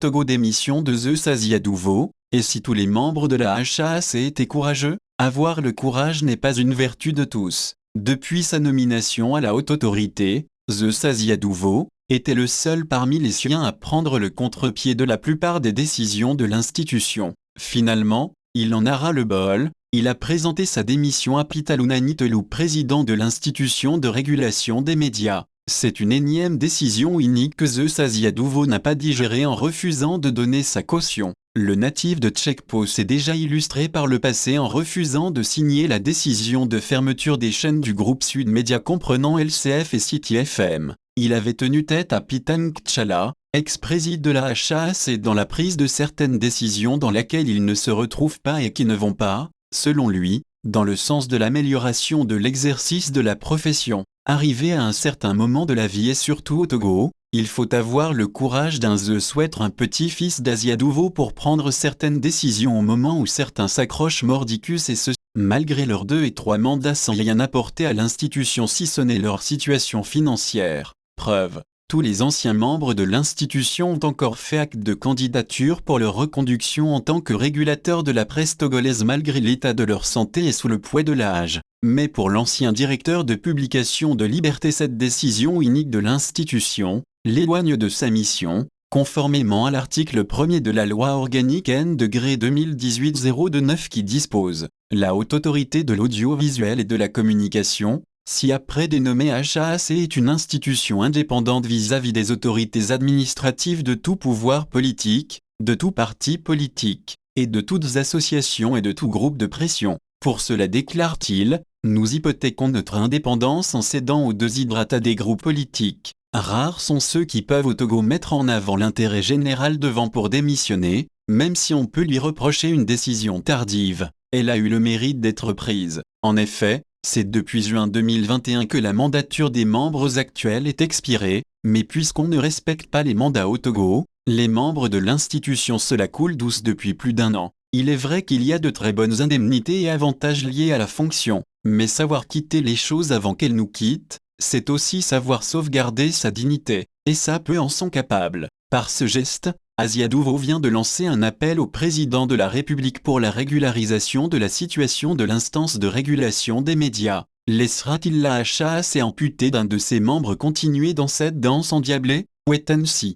Togo démission de Zeus Asiadouvo, et si tous les membres de la HAC étaient courageux, avoir le courage n'est pas une vertu de tous. Depuis sa nomination à la haute autorité, Zeus Asiadouvo était le seul parmi les siens à prendre le contre-pied de la plupart des décisions de l'institution. Finalement, il en a ras-le-bol, il a présenté sa démission à Pitalunani Telou, président de l'institution de régulation des médias. C'est une énième décision inique que Zeus Asiadouvo n'a pas digérée en refusant de donner sa caution. Le natif de Tchekpo s'est déjà illustré par le passé en refusant de signer la décision de fermeture des chaînes du groupe Sud Média comprenant LCF et City FM. Il avait tenu tête à Pitang Tchala, ex-président de la HAC, dans la prise de certaines décisions dans lesquelles il ne se retrouve pas et qui ne vont pas, selon lui, dans le sens de l'amélioration de l'exercice de la profession. Arrivé à un certain moment de la vie et surtout au Togo, il faut avoir le courage d'un Zeus ou être un petit-fils d'Asiadouvo pour prendre certaines décisions au moment où certains s'accrochent mordicus et ce, malgré leurs 2 et 3 mandats sans rien apporter à l'institution si ce n'est leur situation financière. Preuve, tous les anciens membres de l'institution ont encore fait acte de candidature pour leur reconduction en tant que régulateur de la presse togolaise malgré l'état de leur santé et sous le poids de l'âge. Mais pour l'ancien directeur de publication de Liberté, cette décision inique de l'institution l'éloigne de sa mission, conformément à l'article 1er de la loi organique N-degré 2018-029 qui dispose « La haute autorité de l'audiovisuel et de la communication, si après dénommée HAC est une institution indépendante vis-à-vis des autorités administratives de tout pouvoir politique, de tout parti politique, et de toutes associations et de tout groupe de pression. Pour cela déclare-t-il, nous hypothéquons notre indépendance en cédant aux déshydrates à des groupes politiques. Rares sont ceux qui peuvent au Togo mettre en avant l'intérêt général devant pour démissionner, même si on peut lui reprocher une décision tardive. Elle a eu le mérite d'être prise. En effet, c'est depuis juin 2021 que la mandature des membres actuels est expirée, mais puisqu'on ne respecte pas les mandats au Togo, les membres de l'institution se la coulent douce depuis plus d'1 an. Il est vrai qu'il y a de très bonnes indemnités et avantages liés à la fonction, mais savoir quitter les choses avant qu'elles nous quittent, c'est aussi savoir sauvegarder sa dignité, et ça peu en sont capables. Par ce geste, Asiadouvo vient de lancer un appel au président de la République pour la régularisation de la situation de l'instance de régulation des médias. Laissera-t-il la HAC amputée d'un de ses membres continuer dans cette danse endiablée? Wait and see.